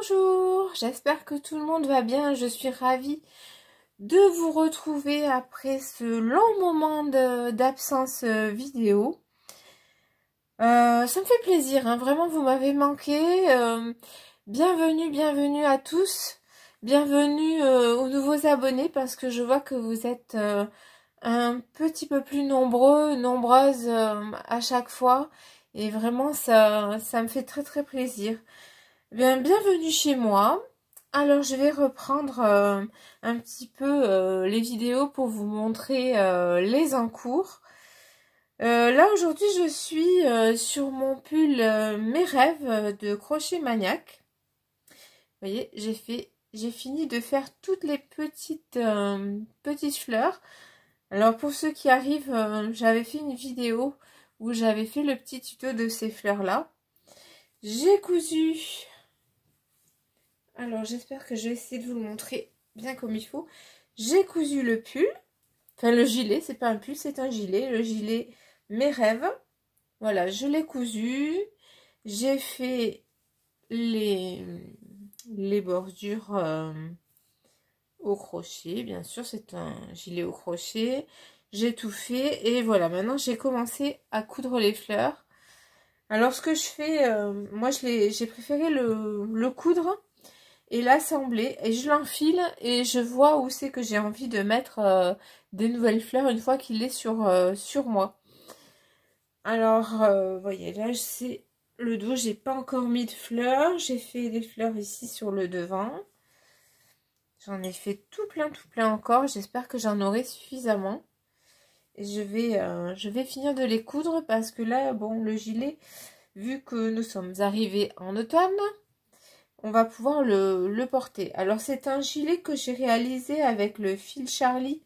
Bonjour, j'espère que tout le monde va bien. Je suis ravie de vous retrouver après ce long moment d'absence vidéo. Ça me fait plaisir, hein, vraiment vous m'avez manqué. Bienvenue à tous. Bienvenue aux nouveaux abonnés parce que je vois que vous êtes un petit peu plus nombreuses à chaque fois. Et vraiment ça me fait très plaisir. Bien, bienvenue chez moi. Alors je vais reprendre un petit peu les vidéos pour vous montrer les encours. Là aujourd'hui je suis sur mon pull Mes rêves de Crochet Maniaque. Vous voyez, j'ai fini de faire toutes les petites fleurs. Alors pour ceux qui arrivent, j'avais fait une vidéo où j'avais fait le petit tuto de ces fleurs là. J'ai cousu. Alors j'espère que je vais essayer de vous le montrer bien comme il faut. J'ai cousu le pull, enfin le gilet, c'est pas un pull, c'est un gilet, le gilet Mes rêves. Voilà, je l'ai cousu. J'ai fait les bordures au crochet, bien sûr, c'est un gilet au crochet. J'ai tout fait et voilà, maintenant j'ai commencé à coudre les fleurs. Alors ce que je fais, moi j'ai préféré le coudre et l'assembler et je l'enfile et je vois où c'est que j'ai envie de mettre des nouvelles fleurs une fois qu'il est sur moi. Alors voyez là c'est le dos, j'ai pas encore mis de fleurs, j'ai fait des fleurs ici sur le devant, j'en ai fait tout plein encore, j'espère que j'en aurai suffisamment et je vais finir de les coudre parce que là bon le gilet, vu que nous sommes arrivés en automne, on va pouvoir le porter. Alors c'est un gilet que j'ai réalisé avec le fil Charlie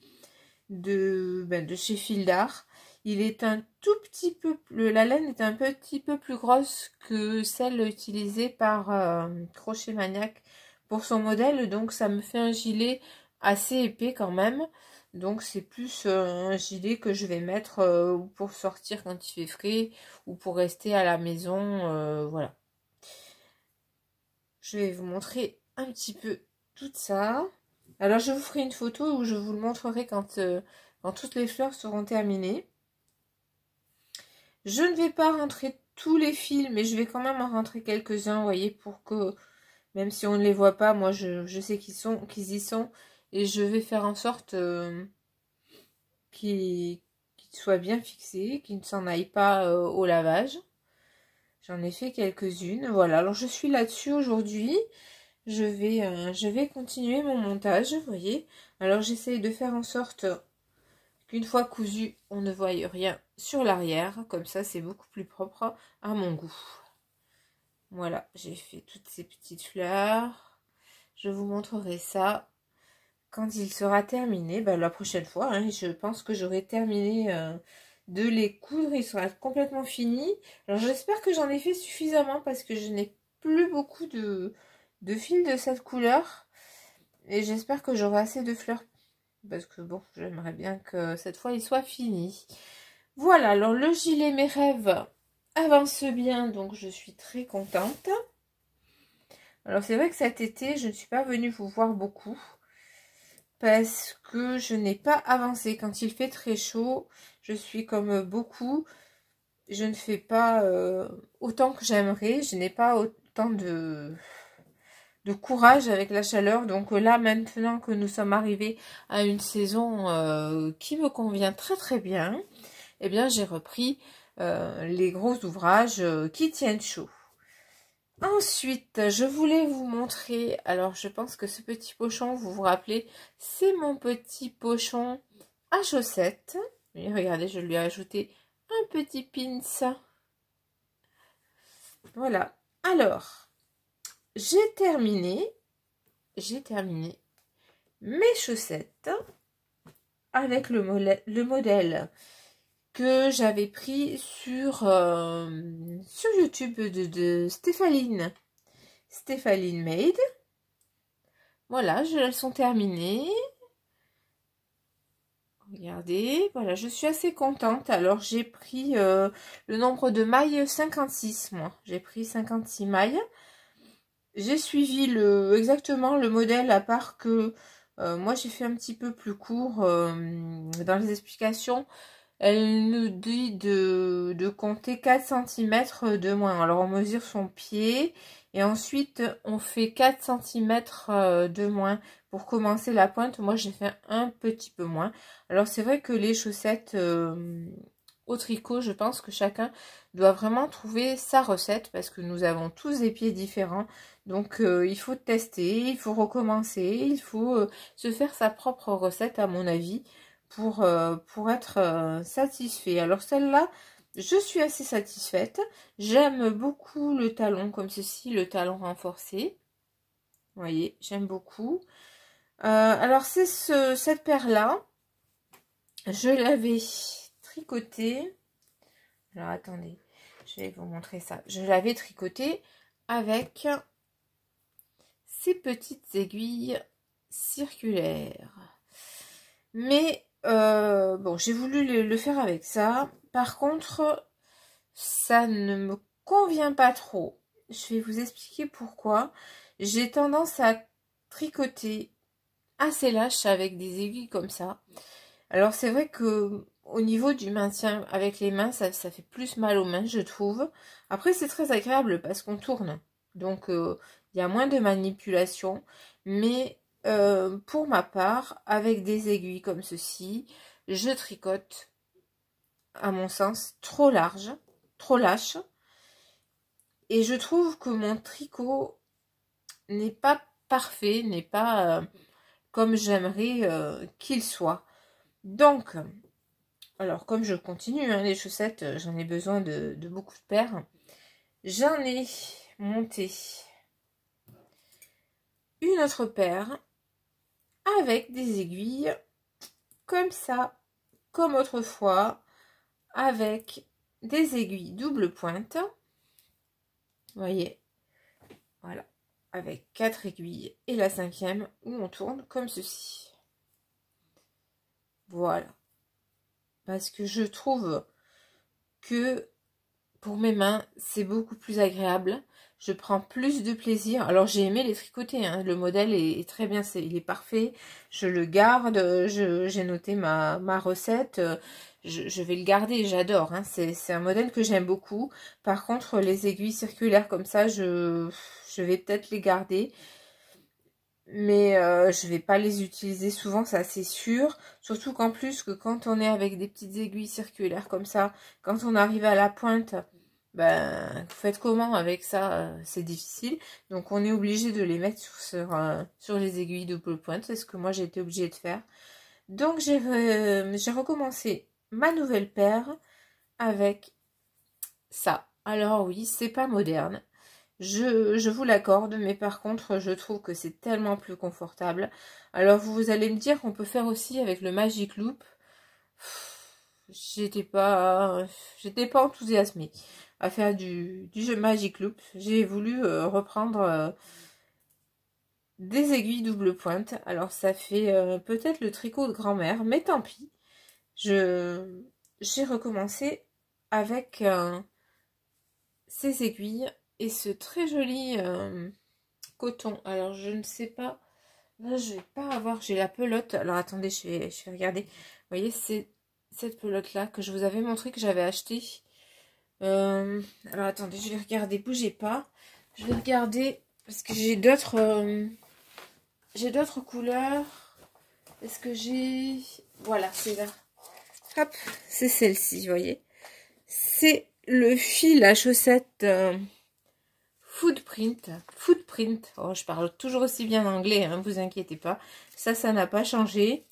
de chez Fil d'Art. Il est un tout petit peu, la laine est un petit peu plus grosse que celle utilisée par Crochet Maniaque pour son modèle. Donc ça me fait un gilet assez épais quand même. Donc c'est plus un gilet que je vais mettre pour sortir quand il fait frais ou pour rester à la maison. Voilà. Je vais vous montrer un petit peu tout ça. Alors je vous ferai une photo où je vous le montrerai quand toutes les fleurs seront terminées. Je ne vais pas rentrer tous les fils, mais je vais quand même en rentrer quelques-uns, vous voyez, pour que, même si on ne les voit pas, moi je sais qu'ils y sont. Et je vais faire en sorte qu'ils soient bien fixés, qu'ils ne s'en aillent pas au lavage. J'en ai fait quelques-unes. Voilà, alors je suis là-dessus aujourd'hui. Je vais continuer mon montage, vous voyez. Alors j'essaye de faire en sorte qu'une fois cousu, on ne voie rien sur l'arrière. Comme ça, c'est beaucoup plus propre à mon goût. Voilà, j'ai fait toutes ces petites fleurs. Je vous montrerai ça quand il sera terminé. La prochaine fois, hein, je pense que j'aurai terminé de les coudre. Il sera complètement fini. Alors j'espère que j'en ai fait suffisamment parce que je n'ai plus beaucoup de fils de cette couleur. Et j'espère que j'aurai assez de fleurs. Parce que bon, j'aimerais bien que cette fois il soit fini. Voilà, alors le gilet Mes rêves avance bien, donc je suis très contente. Alors c'est vrai que cet été, je ne suis pas venue vous voir beaucoup. Parce que je n'ai pas avancé. Quand il fait très chaud, je suis comme beaucoup. Je ne fais pas autant que j'aimerais. Je n'ai pas autant de courage avec la chaleur. Donc là, maintenant que nous sommes arrivés à une saison qui me convient très bien, eh bien j'ai repris les gros ouvrages qui tiennent chaud. Ensuite, je voulais vous montrer, alors je pense que ce petit pochon, vous vous rappelez, c'est mon petit pochon à chaussettes. Et regardez, je lui ai ajouté un petit pins. Voilà, alors, j'ai terminé mes chaussettes avec le modèle que j'avais pris sur YouTube de Stéphane Made. Voilà, elles sont terminées. Regardez, voilà, je suis assez contente. Alors j'ai pris le nombre de mailles 56, moi. J'ai pris 56 mailles. j'ai suivi exactement le modèle, à part que moi j'ai fait un petit peu plus court dans les explications. Elle nous dit de compter 4 cm de moins. Alors on mesure son pied et ensuite on fait 4 cm de moins pour commencer la pointe. Moi j'ai fait un petit peu moins. Alors c'est vrai que les chaussettes au tricot, je pense que chacun doit vraiment trouver sa recette parce que nous avons tous des pieds différents. Donc il faut tester, il faut recommencer, il faut se faire sa propre recette à mon avis pour être satisfait. Alors celle-là, je suis assez satisfaite. J'aime beaucoup le talon comme ceci, le talon renforcé. Vous voyez, j'aime beaucoup. Alors c'est cette paire-là. Je l'avais tricotée. Alors attendez, je vais vous montrer ça. Je l'avais tricotée avec ces petites aiguilles circulaires. Mais bon, j'ai voulu le faire avec ça. Par contre, ça ne me convient pas trop. Je vais vous expliquer pourquoi. J'ai tendance à tricoter assez lâche avec des aiguilles comme ça. Alors c'est vrai que au niveau du maintien avec les mains, ça fait plus mal aux mains, je trouve. Après, c'est très agréable parce qu'on tourne. Donc, il y a moins de manipulation. Mais pour ma part, avec des aiguilles comme ceci, je tricote, à mon sens, trop large, trop lâche. Et je trouve que mon tricot n'est pas parfait, n'est pas comme j'aimerais qu'il soit. Donc, alors comme je continue, hein, les chaussettes, j'en ai besoin de beaucoup de paires. J'en ai monté une autre paire avec des aiguilles comme ça, comme autrefois, avec des aiguilles double pointe. Vous voyez, voilà, avec 4 aiguilles et la 5e où on tourne comme ceci. Voilà, parce que je trouve que pour mes mains, c'est beaucoup plus agréable. Je prends plus de plaisir. Alors, j'ai aimé les tricoter. Hein. Le modèle est très bien. Il est parfait. Je le garde. J'ai noté ma recette. Je vais le garder. J'adore. Hein. C'est un modèle que j'aime beaucoup. Par contre, les aiguilles circulaires comme ça, je vais peut-être les garder. Mais je vais pas les utiliser souvent, ça c'est sûr. Surtout qu'en plus, que quand on est avec des petites aiguilles circulaires comme ça, quand on arrive à la pointe, ben, vous faites comment avec ça? C'est difficile. Donc on est obligé de les mettre sur les aiguilles double pointe. C'est ce que moi j'ai été obligée de faire. Donc j'ai recommencé ma nouvelle paire avec ça. Alors oui, c'est pas moderne. Je vous l'accorde, mais par contre, je trouve que c'est tellement plus confortable. Alors, vous allez me dire qu'on peut faire aussi avec le Magic Loop. J'étais pas enthousiasmée à faire du jeu Magic Loop. J'ai voulu reprendre des aiguilles double pointe. Alors, ça fait peut-être le tricot de grand-mère, mais tant pis. J'ai recommencé avec ces aiguilles et ce très joli coton. Alors je ne sais pas, là je vais pas avoir, j'ai la pelote. Alors attendez, je vais regarder. Vous voyez, c'est cette pelote là que je vous avais montré, que j'avais acheté. Alors attendez, je vais regarder, bougez pas. Je vais regarder parce que j'ai d'autres couleurs. Est-ce que j'ai, voilà, c'est là. Hop, c'est celle-ci, vous voyez. C'est le fil à chaussette Footprint. Oh, je parle toujours aussi bien anglais, hein, vous inquiétez pas. Ça n'a pas changé.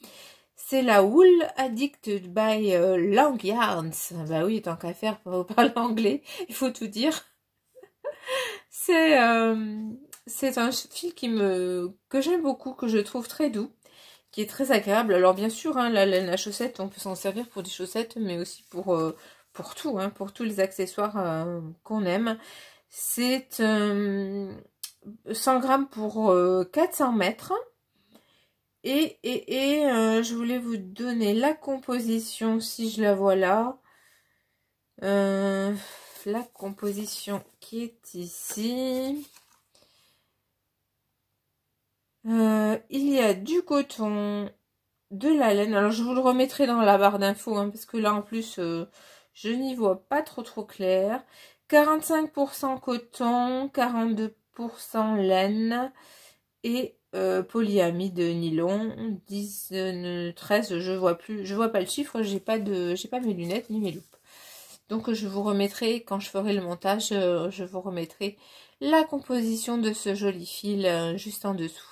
C'est la Wool Addicted by Long Yarns. Bah oui, tant qu'à faire pour parler anglais, il faut tout dire. C'est un fil que j'aime beaucoup, que je trouve très doux, qui est très agréable. Alors bien sûr, hein, la chaussette, on peut s'en servir pour des chaussettes, mais aussi pour tout, hein, pour tous les accessoires qu'on aime. C'est 100 grammes pour 400 mètres. Et je voulais vous donner la composition, si je la vois là. La composition qui est ici. Il y a du coton, de la laine. Alors je vous le remettrai dans la barre d'infos, hein, parce que là en plus je n'y vois pas trop clair. 45% coton, 42% laine et polyamide nylon. 10, 13, je vois pas le chiffre, j'ai pas mes lunettes ni mes loupes. Donc je vous remettrai, quand je ferai le montage, je vous remettrai la composition de ce joli fil juste en dessous.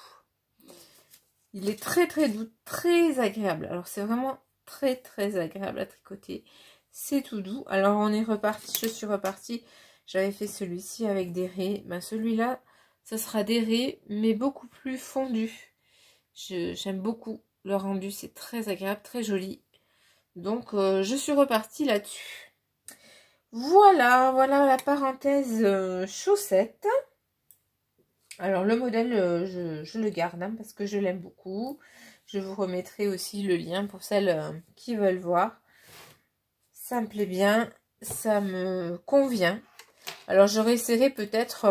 Il est très doux, très agréable. Alors c'est vraiment très agréable à tricoter. C'est tout doux. Alors on est reparti, je suis repartie. J'avais fait celui-ci avec des raies. Ben, celui-là, ça sera des raies, mais beaucoup plus fondu. J'aime beaucoup le rendu, c'est très agréable, très joli. Donc je suis repartie là-dessus. Voilà la parenthèse chaussette. Alors le modèle, je le garde hein, parce que je l'aime beaucoup. Je vous remettrai aussi le lien pour celles qui veulent voir. Ça me plaît bien, ça me convient. Alors je réessayerai peut-être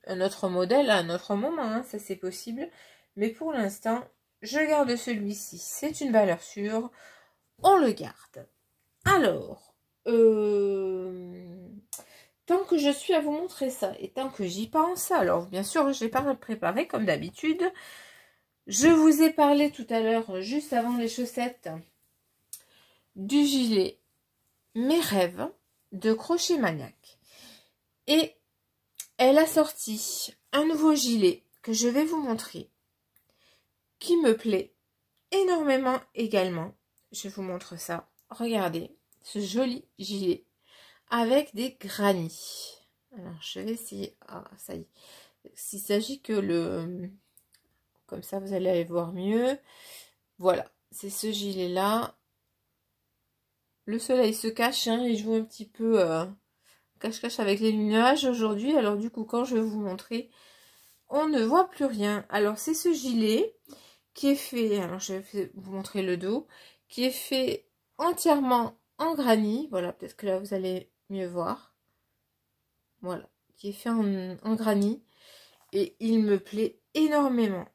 un autre modèle à un autre moment, hein, ça c'est possible. Mais pour l'instant, je garde celui-ci. C'est une valeur sûre, on le garde. Alors, tant que je suis à vous montrer ça, et tant que j'y pense, alors bien sûr, je n'ai pas préparé comme d'habitude. Je vous ai parlé tout à l'heure, juste avant les chaussettes, du gilet Mes Rêves de Crochet Maniaque. Et elle a sorti un nouveau gilet que je vais vous montrer, qui me plaît énormément également. Je vous montre ça. Regardez, ce joli gilet avec des granits. Alors, je vais essayer. Ah, ça y est. S'il s'agit que le... Comme ça, vous allez voir mieux. Voilà, c'est ce gilet-là. Le soleil se cache, hein, il joue un petit peu cache-cache avec les nuages aujourd'hui. Alors, du coup, quand je vais vous montrer, on ne voit plus rien. Alors, c'est ce gilet qui est fait... Alors, je vais vous montrer le dos. Qui est fait entièrement en granit. Voilà, peut-être que là, vous allez mieux voir. Voilà, qui est fait en granit. Et il me plaît énormément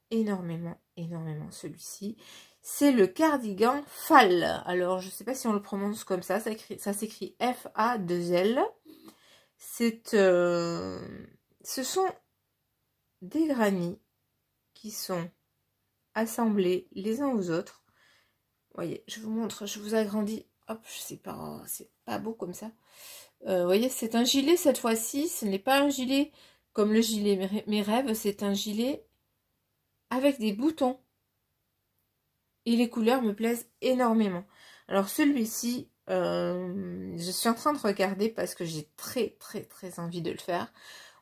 celui-ci. C'est le cardigan Fall. Alors, je ne sais pas si on le prononce comme ça. Ça s'écrit F-A-2-L. Ce sont des granits qui sont assemblés les uns aux autres. Vous voyez, je vous montre, je vous agrandis. Hop, je sais pas, c'est pas beau comme ça. Vous voyez, c'est un gilet cette fois-ci. Ce n'est pas un gilet comme le gilet Mes Rêves. C'est un gilet avec des boutons. Et les couleurs me plaisent énormément. Alors celui-ci, je suis en train de regarder parce que j'ai très envie de le faire.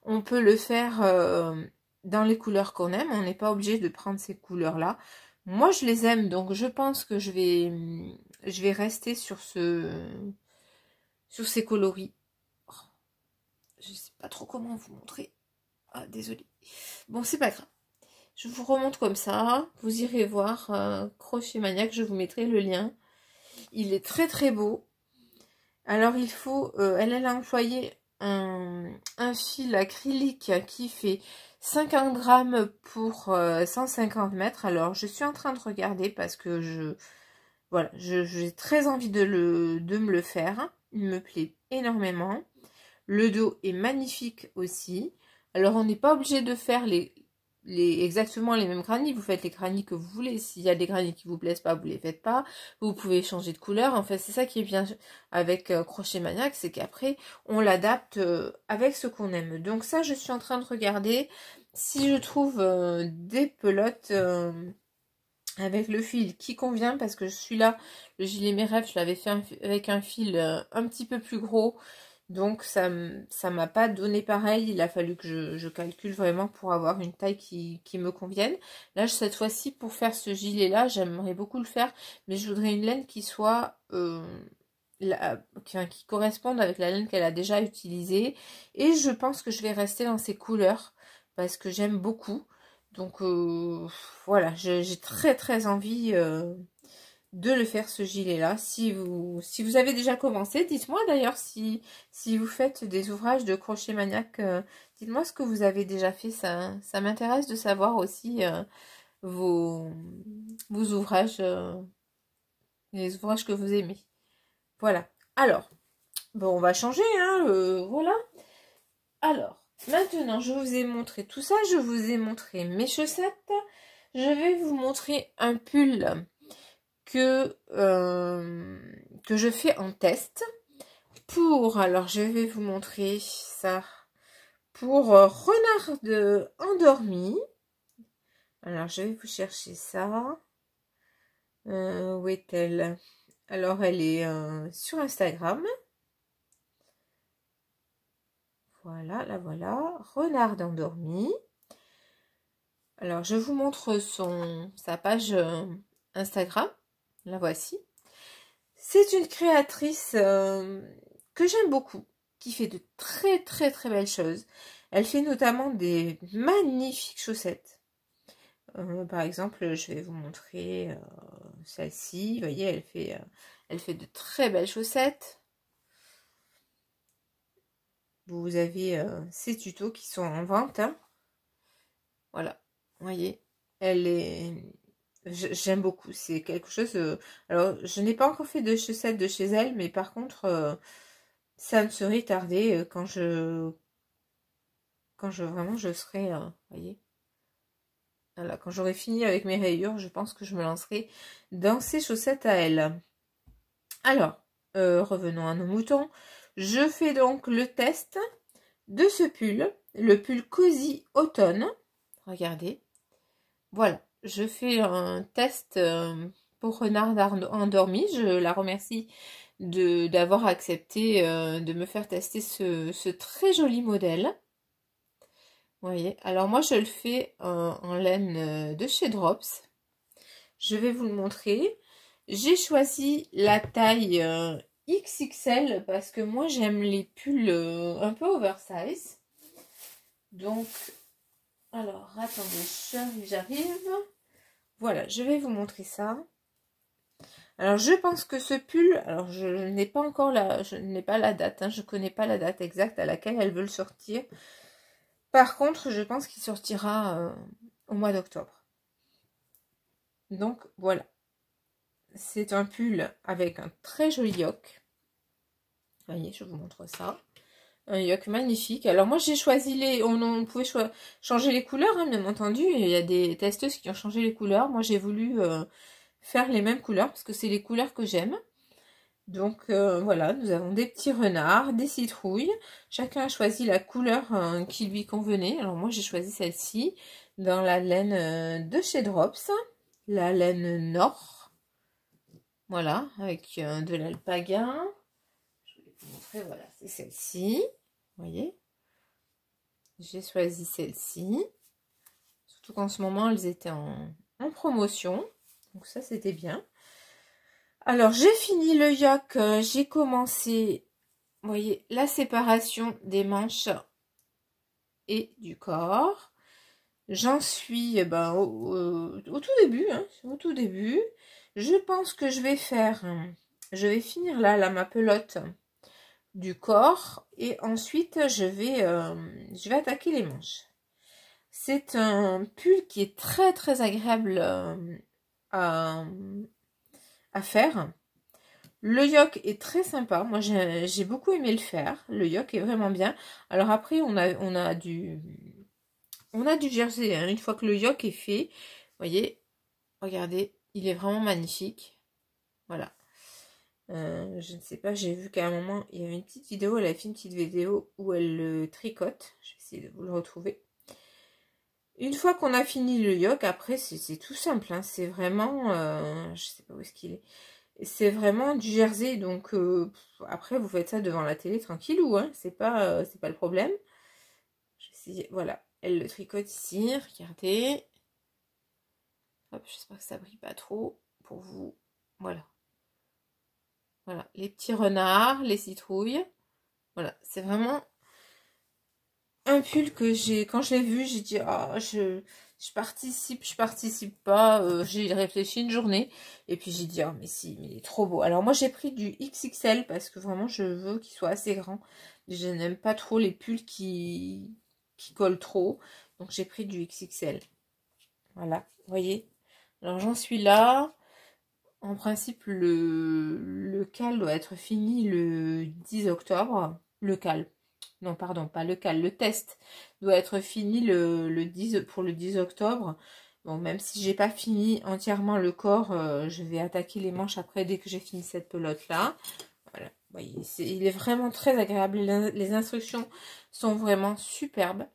On peut le faire dans les couleurs qu'on aime. On n'est pas obligé de prendre ces couleurs-là. Moi, je les aime, donc je pense que je vais rester sur ces coloris. Oh, je sais pas trop comment vous montrer. Ah, désolée. Bon, c'est pas grave. Je vous remonte comme ça. Vous irez voir Crochet Maniaque. Je vous mettrai le lien. Il est très beau. Alors, il faut... elle a employé un fil acrylique qui fait 50 grammes pour 150 mètres. Alors, je suis en train de regarder parce que voilà, j'ai très envie de me le faire. Il me plaît énormément. Le dos est magnifique aussi. Alors, on n'est pas obligé de faire exactement les mêmes granits. Vous faites les granits que vous voulez. S'il y a des granits qui vous plaisent pas, vous les faites pas. Vous pouvez changer de couleur. En fait, c'est ça qui est bien avec Crochet Maniaque, c'est qu'après, on l'adapte avec ce qu'on aime. Donc ça, je suis en train de regarder si je trouve des pelotes avec le fil qui convient, parce que celui-là, le gilet Mes Rêves, je l'avais fait avec un fil un petit peu plus gros. Donc ça m'a pas donné pareil, il a fallu que je calcule vraiment pour avoir une taille qui me convienne. Là, cette fois-ci, pour faire ce gilet-là, j'aimerais beaucoup le faire, mais je voudrais une laine qui soit... qui corresponde avec la laine qu'elle a déjà utilisée. Et je pense que je vais rester dans ces couleurs, parce que j'aime beaucoup. Donc voilà, j'ai très envie... de le faire ce gilet là. Si vous avez déjà commencé, dites-moi d'ailleurs si vous faites des ouvrages de Crochet Maniaque Dites-moi ce que vous avez déjà fait, ça m'intéresse de savoir aussi vos ouvrages, les ouvrages que vous aimez. Voilà. Alors, bon, on va changer, hein, voilà. Alors, maintenant, je vous ai montré tout ça, je vous ai montré mes chaussettes. Je vais vous montrer un pull que je fais en test. Alors je vais vous montrer ça pour renard endormi. Alors je vais vous chercher ça. Où est-elle? Alors elle est sur Instagram. Voilà, la voilà. Renard endormi. Alors je vous montre sa page Instagram. La voici. C'est une créatrice que j'aime beaucoup, qui fait de très très très belles choses. Elle fait notamment des magnifiques chaussettes. Par exemple, je vais vous montrer celle-ci. Vous voyez, elle fait de très belles chaussettes. Vous avez ces tutos qui sont en vente. Hein. Voilà, vous voyez, j'aime beaucoup. C'est quelque chose... alors, je n'ai pas encore fait de chaussettes de chez elle, mais par contre... ça ne serait tardé quand vraiment je serai, voyez, voilà, quand j'aurai fini avec mes rayures, je pense que je me lancerai dans ces chaussettes à elle. Alors, revenons à nos moutons. Je fais donc le test de ce pull, le pull Cozy Automne. Regardez, voilà, je fais un test pour Renard endormi. Je la remercie d'avoir accepté de me faire tester ce très joli modèle. Vous voyez, alors moi je le fais en laine de chez Drops. Je vais vous le montrer. J'ai choisi la taille XXL parce que moi j'aime les pulls un peu oversize. Donc, alors attendez, j'arrive. Voilà, je vais vous montrer ça. Alors je pense que ce pull, alors je n'ai pas encore je n'ai pas la date, hein, je connais pas la date exacte à laquelle elle veut le sortir. Par contre, je pense qu'il sortira au mois d'octobre. Donc voilà, c'est un pull avec un très joli yoke. Vous voyez, je vous montre ça. Un yoke magnifique. Alors moi j'ai choisi on pouvait changer les couleurs, hein, bien entendu. Il y a des testeuses qui ont changé les couleurs. Moi j'ai voulu faire les mêmes couleurs parce que c'est les couleurs que j'aime. Donc voilà, nous avons des petits renards, des citrouilles. Chacun a choisi la couleur qui lui convenait. Alors moi j'ai choisi celle-ci dans la laine de chez Drops, la laine Nord. Voilà, avec de l'alpaga. Je vais vous montrer, voilà, c'est celle-ci. Vous voyez, j'ai choisi celle-ci. Surtout qu'en ce moment elles étaient en promotion. Donc ça c'était bien. Alors, j'ai fini le yoke, j'ai commencé, vous voyez, la séparation des manches et du corps. J'en suis au tout début, hein, au tout début. Je pense que je vais finir là ma pelote du corps et ensuite je vais attaquer les manches. C'est un pull qui est très très agréable à faire. Le yoke est très sympa. Moi, j'ai beaucoup aimé le faire. Le yoke est vraiment bien. Alors après, on a du jersey. Hein. Une fois que le yoke est fait, vous voyez, regardez, il est vraiment magnifique. Voilà. Je ne sais pas, j'ai vu qu'à un moment, il y avait une petite vidéo. Elle a fait une petite vidéo où elle le tricote. Je vais essayer de vous le retrouver. Une fois qu'on a fini le yoke, après, c'est tout simple. Hein. C'est vraiment... je sais pas où est-ce qu'il est. C'est vraiment du jersey, donc après vous faites ça devant la télé tranquillou, hein, c'est pas le problème. Voilà, elle le tricote ici, regardez. Hop, j'espère que ça brille pas trop pour vous. Voilà. Voilà, les petits renards, les citrouilles. Voilà, c'est vraiment un pull que quand je l'ai vu, j'ai dit, ah, je participe pas, j'ai réfléchi une journée, et puis j'ai dit, oh, mais si, mais il est trop beau. Alors moi j'ai pris du XXL, parce que vraiment je veux qu'il soit assez grand. Je n'aime pas trop les pulls qui qui colle trop. Donc j'ai pris du XXL. Voilà, vous voyez. Alors j'en suis là. En principe, le cal doit être fini le 10 octobre. Le cal. Non, pardon, pas le cal. Le test doit être fini le 10, pour le 10 octobre. Bon, même si j'ai pas fini entièrement le corps, je vais attaquer les manches après dès que j'ai fini cette pelote-là. Voilà, vous voyez, il est vraiment très agréable. Les instructions sont vraiment superbes.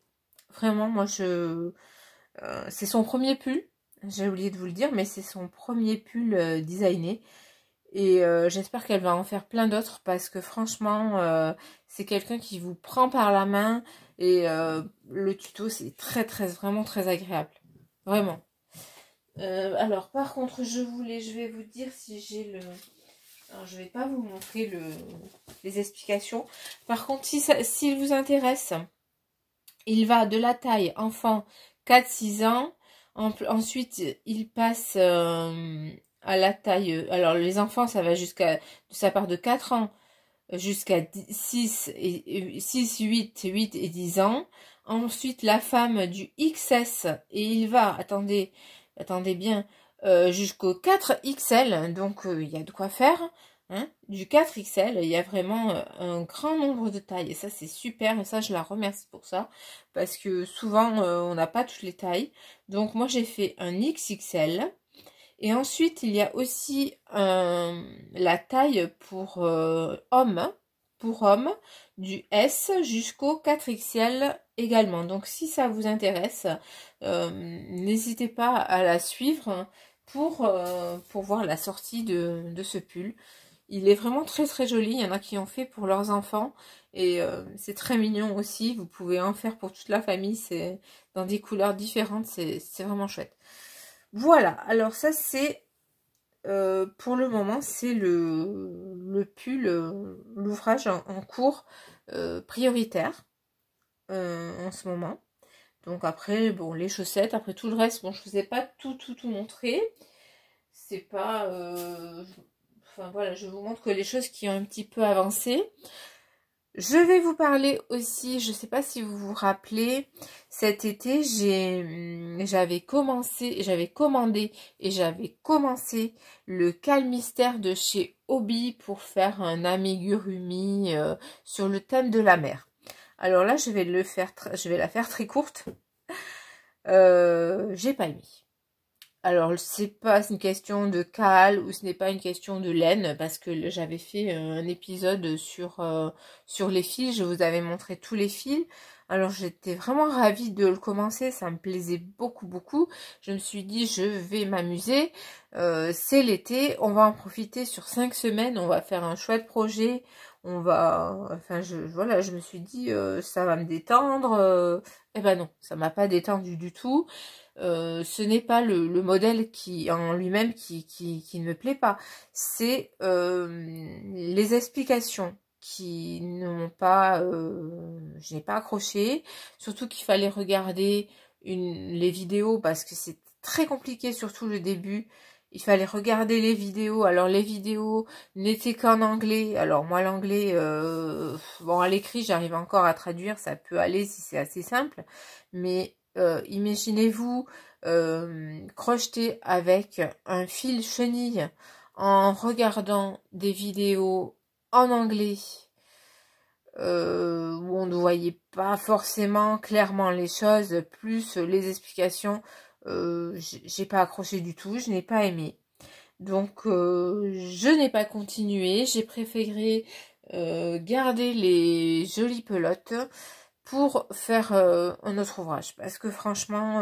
Vraiment, moi, c'est son premier pull. J'ai oublié de vous le dire, mais c'est son premier pull designé. Et j'espère qu'elle va en faire plein d'autres parce que franchement, c'est quelqu'un qui vous prend par la main. Et le tuto, c'est vraiment très agréable. Vraiment. Alors, par contre, je vais vous dire si j'ai le... Alors, je vais pas vous montrer les explications. Par contre, s'il vous intéresse, il va de la taille enfant 4-6 ans. Ensuite, il passe à la taille... Alors, les enfants, ça va ça part de 4 ans jusqu'à 6, 8 et 10 ans. Ensuite, la femme du XS. Et il va, attendez bien, jusqu'au 4XL. Donc, il y a de quoi faire. Hein, du 4XL, il y a vraiment un grand nombre de tailles. Et ça, c'est super. Et ça, je la remercie pour ça. Parce que souvent, on n'a pas toutes les tailles. Donc, moi, j'ai fait un XXL. Et ensuite, il y a aussi la taille pour homme, du S jusqu'au 4XL également. Donc, si ça vous intéresse, n'hésitez pas à la suivre pour voir la sortie de ce pull. Il est vraiment très joli. Il y en a qui en fait pour leurs enfants. Et c'est très mignon aussi. Vous pouvez en faire pour toute la famille. C'est dans des couleurs différentes. C'est vraiment chouette. Voilà, alors ça c'est, pour le moment, c'est le pull, l'ouvrage en cours prioritaire en ce moment. Donc après, bon, les chaussettes, après tout le reste, bon, je vous ai pas tout montré. C'est pas... Enfin voilà, je vous montre que les choses qui ont un petit peu avancé. Je vais vous parler aussi, je ne sais pas si vous vous rappelez, cet été, j'avais commandé et j'avais commencé le calmystère de chez Hobby pour faire un amigurumi sur le thème de la mer. Alors là, je vais la faire très courte. J'ai pas aimé. Alors, c'est pas une question de cal ou ce n'est pas une question de laine parce que j'avais fait un épisode sur les fils. Je vous avais montré tous les fils. Alors, j'étais vraiment ravie de le commencer. Ça me plaisait beaucoup. Je me suis dit, je vais m'amuser. C'est l'été. On va en profiter sur 5 semaines. On va faire un chouette projet. Enfin, voilà, je me suis dit, ça va me détendre. Eh ben non, ça m'a pas détendu du tout. Ce n'est pas le modèle qui en lui-même qui ne me plaît pas. C'est les explications qui ne m'ont pas... je n'ai pas accroché. Surtout qu'il fallait regarder les vidéos parce que c'est très compliqué, surtout le début. Il fallait regarder les vidéos. Alors les vidéos n'étaient qu'en anglais. Alors moi l'anglais, bon à l'écrit j'arrive encore à traduire, ça peut aller si c'est assez simple. Mais imaginez-vous crocheter avec un fil chenille en regardant des vidéos en anglais où on ne voyait pas forcément clairement les choses, plus les explications. J'ai pas accroché du tout, je n'ai pas aimé. Donc je n'ai pas continué, j'ai préféré garder les jolies pelotes pour faire un autre ouvrage. Parce que franchement,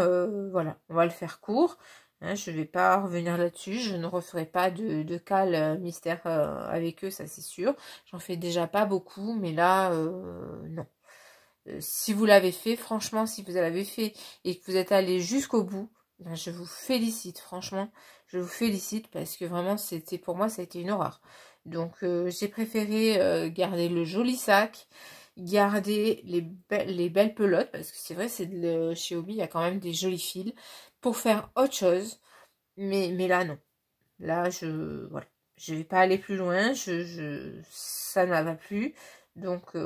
voilà, on va le faire court. Hein, je ne vais pas revenir là-dessus. Je ne referai pas de cal mystère avec eux, ça c'est sûr. J'en fais déjà pas beaucoup, mais là, non. Si vous l'avez fait, franchement, si vous l'avez fait et que vous êtes allé jusqu'au bout, ben, je vous félicite, franchement. Je vous félicite parce que vraiment, pour moi, ça a été une horreur. Donc, j'ai préféré garder le joli sac, garder les belles pelotes, parce que c'est vrai, chez Hobby, il y a quand même des jolis fils, pour faire autre chose. Mais là, non. Là, voilà. Je vais pas aller plus loin. Ça ne va plus. Donc,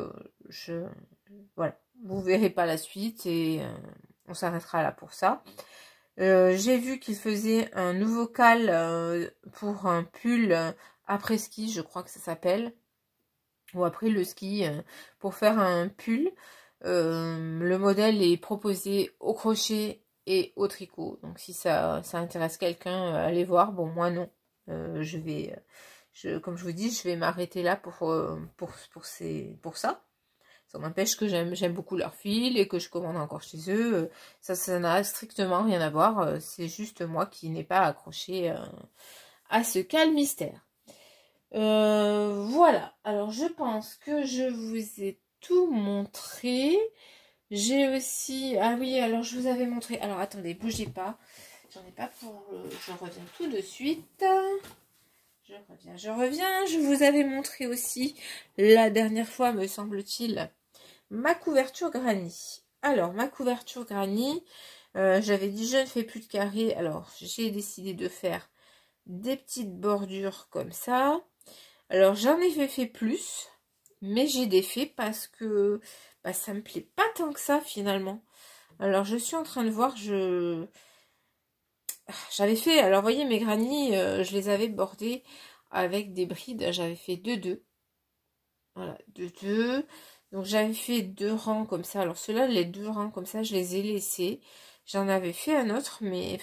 voilà, vous verrez pas la suite et on s'arrêtera là pour ça. J'ai vu qu'il faisait un nouveau cal pour un pull après ski, je crois que ça s'appelle, ou après le ski, pour faire un pull. Le modèle est proposé au crochet et au tricot, donc si ça intéresse quelqu'un, allez voir. Bon, moi non, comme je vous dis, je vais m'arrêter là pour ça. Ça n'empêche que j'aime beaucoup leur fil et que je commande encore chez eux. Ça n'a strictement rien à voir. C'est juste moi qui n'ai pas accroché à ce cal mystère. Voilà. Alors, je pense que je vous ai tout montré. J'ai aussi... Ah oui, alors je vous avais montré... Alors, attendez, bougez pas. J'en ai pas pour... Je reviens tout de suite. Je reviens. Je vous avais montré aussi, la dernière fois, me semble-t-il, ma couverture granny. Alors, ma couverture granny, j'avais dit je ne fais plus de carré. Alors, j'ai décidé de faire des petites bordures comme ça. Alors, j'en ai fait plus, mais j'ai défait parce que ça me plaît pas tant que ça finalement. Alors, je suis en train de voir, j'avais fait, alors vous voyez mes granny, je les avais bordées avec des brides. J'avais fait 2-2. Voilà, 2-2. Donc j'avais fait 2 rangs comme ça. Alors ceux-là, les 2 rangs comme ça, je les ai laissés. J'en avais fait un autre, mais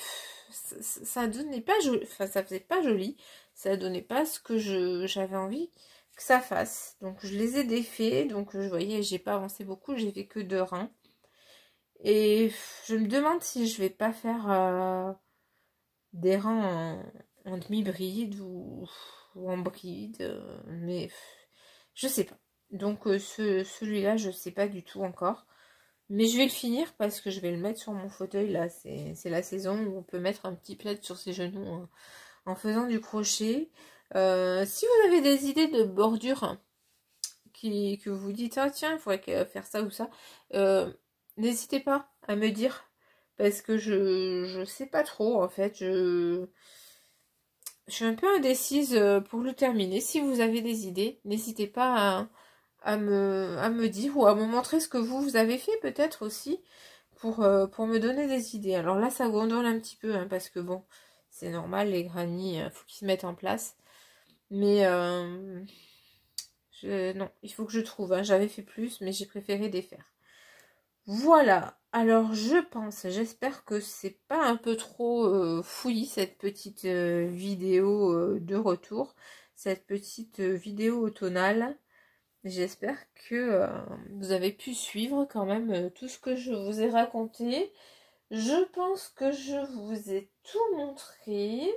ça donnait pas joli. Enfin, ça faisait pas joli. Ça donnait pas ce que j'avais envie que ça fasse. Donc je les ai défaits. Donc je voyais, j'ai pas avancé beaucoup. J'ai fait que 2 rangs. Et je me demande si je vais pas faire des rangs en demi-bride ou en bride. Mais je sais pas. Donc celui-là, je sais pas du tout encore. Mais je vais le finir parce que je vais le mettre sur mon fauteuil. Là, c'est la saison où on peut mettre un petit plaid sur ses genoux en faisant du crochet. Si vous avez des idées de bordure que vous vous dites, ah tiens, il faudrait faire ça ou ça, n'hésitez pas à me dire. Parce que je sais pas trop, en fait. Je suis un peu indécise pour le terminer. Si vous avez des idées, n'hésitez pas à me dire ou à me montrer ce que vous avez fait peut-être aussi pour me donner des idées. Alors là, ça gondole un petit peu, hein, parce que bon, c'est normal, les granny, faut qu'ils se mettent en place. Mais non, il faut que je trouve. Hein. J'avais fait plus, mais j'ai préféré défaire. Voilà, alors je pense, j'espère que c'est pas un peu trop fouillis cette petite vidéo de retour, cette petite vidéo automnale. J'espère que vous avez pu suivre quand même tout ce que je vous ai raconté. Je pense que je vous ai tout montré.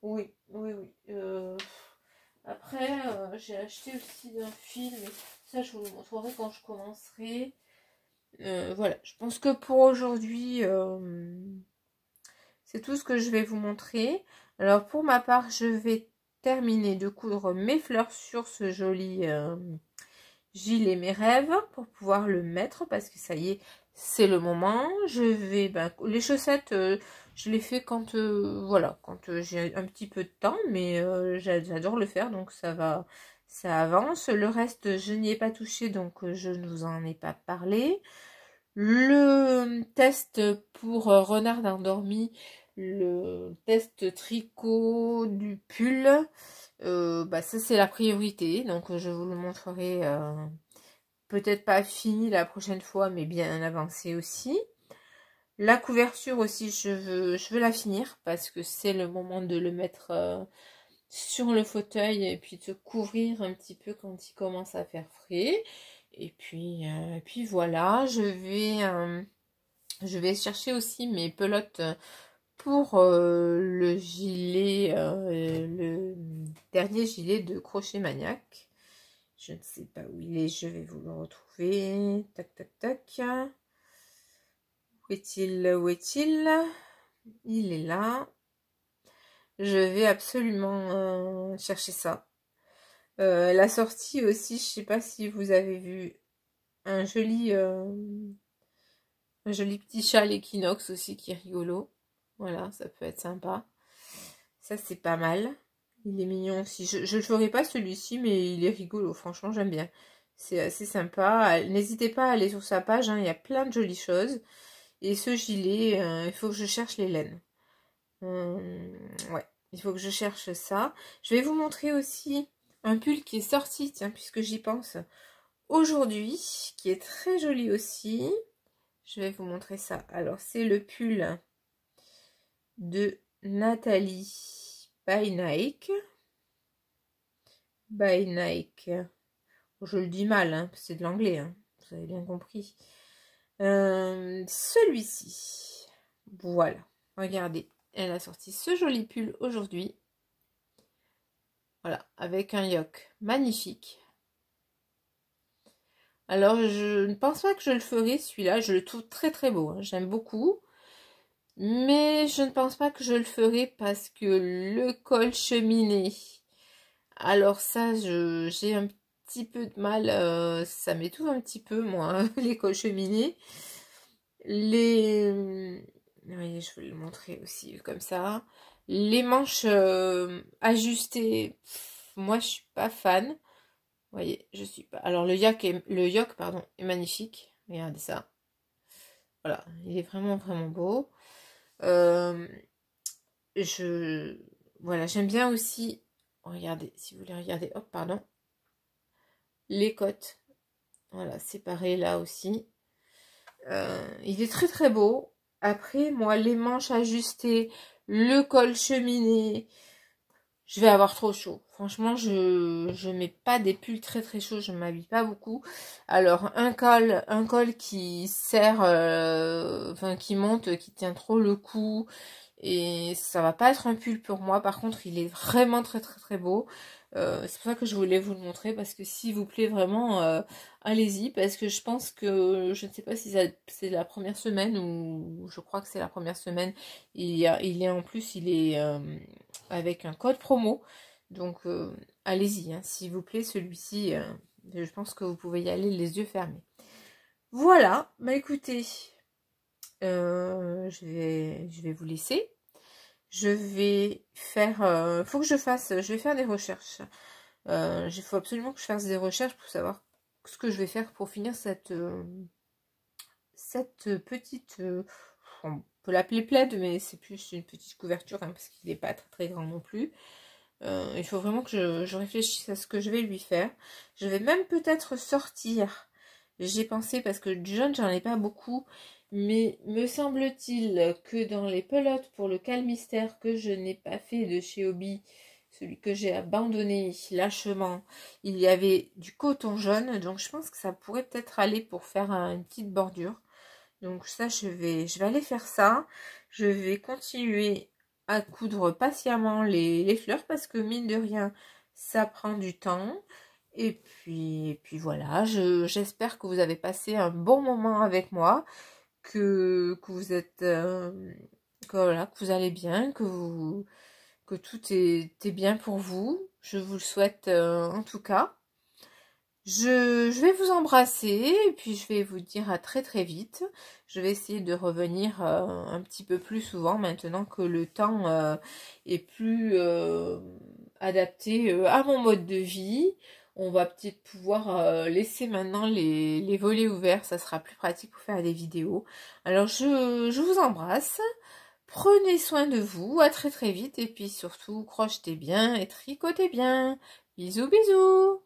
Oui, oui, oui. Après, j'ai acheté aussi un fil, mais ça je vous le montrerai quand je commencerai. Voilà, je pense que pour aujourd'hui, c'est tout ce que je vais vous montrer. Alors pour ma part, je vais terminer de coudre mes fleurs sur ce joli gilet mes rêves pour pouvoir le mettre parce que ça y est, c'est le moment. Je vais, les chaussettes, je les fais quand, voilà, quand j'ai un petit peu de temps, mais j'adore le faire, donc ça avance. Le reste, je n'y ai pas touché, donc je ne vous en ai pas parlé. Le test pour renard endormi, le test tricot du pull, ça c'est la priorité, donc je vous le montrerai peut-être pas fini la prochaine fois, mais bien avancé aussi. La couverture aussi, je veux la finir parce que c'est le moment de le mettre sur le fauteuil et puis de se couvrir un petit peu quand il commence à faire frais. Et puis voilà, je vais chercher aussi mes pelotes pour le gilet, le dernier gilet de Crochet Maniaque. Je ne sais pas où il est, je vais vous le retrouver. Tac, tac, tac. Où est-il? Où est-il? Il est là. Je vais absolument chercher ça. La sortie aussi, je sais pas si vous avez vu un joli petit châle équinoxe aussi qui est rigolo. Voilà, ça peut être sympa. Ça c'est pas mal. Il est mignon aussi. Je ne ferai pas celui-ci, mais il est rigolo. Franchement, j'aime bien. C'est assez sympa. N'hésitez pas à aller sur sa page, hein, il y a plein de jolies choses. Et ce gilet, il faut que je cherche les laines. Ouais, il faut que je cherche ça. Je vais vous montrer aussi un pull qui est sorti, tiens, puisque j'y pense, aujourd'hui, qui est très joli aussi. Je vais vous montrer ça. Alors, c'est le pull de Nathalie by Nike. By Nike. Je le dis mal, hein, c'est de l'anglais, hein, vous avez bien compris. Celui-ci, voilà, regardez, elle a sorti ce joli pull aujourd'hui. Voilà, avec un yoke magnifique. Alors, je ne pense pas que je le ferai, celui-là. Je le trouve très très beau, hein. J'aime beaucoup. Mais je ne pense pas que je le ferai parce que le col cheminé, alors ça, j'ai un petit peu de mal. Ça m'étouffe un petit peu, moi, les cols cheminés. Oui, je vais le montrer aussi comme ça. Les manches ajustées, moi, je suis pas fan. Vous voyez, je suis pas. Alors le yoke, pardon, est magnifique. Regardez ça. Voilà, il est vraiment vraiment beau. Euh, voilà, j'aime bien aussi. Regardez, si vous voulez regarder, hop, pardon. Les côtes. Voilà, séparées là aussi. Il est très très beau. Après, moi, les manches ajustées, le col cheminé, je vais avoir trop chaud. Franchement, je mets pas des pulls très très chauds, je m'habille pas beaucoup. Alors, un col qui serre, enfin qui monte, qui tient trop le cou. Et ça va pas être un pull pour moi. Par contre, il est vraiment très très très beau. C'est pour ça que je voulais vous le montrer. Parce que s'il vous plaît vraiment, allez-y. Parce que je pense que, je ne sais pas si c'est la première semaine ou je crois que c'est la première semaine. Il est en plus, il est avec un code promo. Donc, allez-y, hein, s'il vous plaît, celui-ci, je pense que vous pouvez y aller les yeux fermés. Voilà, bah écoutez, je vais vous laisser. Je vais faire, faut que je vais faire des recherches. Il faut absolument que je fasse des recherches pour savoir ce que je vais faire pour finir cette petite, on peut l'appeler plaid, mais c'est plus une petite couverture, hein, parce qu'il n'est pas très très grand non plus. Il faut vraiment que je réfléchisse à ce que je vais lui faire. Je vais même peut-être sortir. J'ai pensé, parce que du jaune, j'en ai pas beaucoup. Mais me semble-t-il que dans les pelotes pour le calmystère que je n'ai pas fait de chez Hobby, celui que j'ai abandonné lâchement, il y avait du coton jaune. Donc je pense que ça pourrait peut-être aller pour faire une petite bordure. Donc ça, je vais aller faire ça. Je vais continuer à coudre patiemment les fleurs parce que mine de rien, ça prend du temps. Et puis voilà, j'espère que vous avez passé un bon moment avec moi, que vous êtes, voilà, que vous allez bien, que tout est bien pour vous. Je vous le souhaite en tout cas. Je vais vous embrasser et puis je vais vous dire à très très vite. Je vais essayer de revenir un petit peu plus souvent maintenant que le temps est plus adapté à mon mode de vie. On va peut-être pouvoir laisser maintenant les volets ouverts, ça sera plus pratique pour faire des vidéos. Alors je vous embrasse, prenez soin de vous, à très très vite et puis surtout crochetez bien et tricotez bien. Bisous bisous.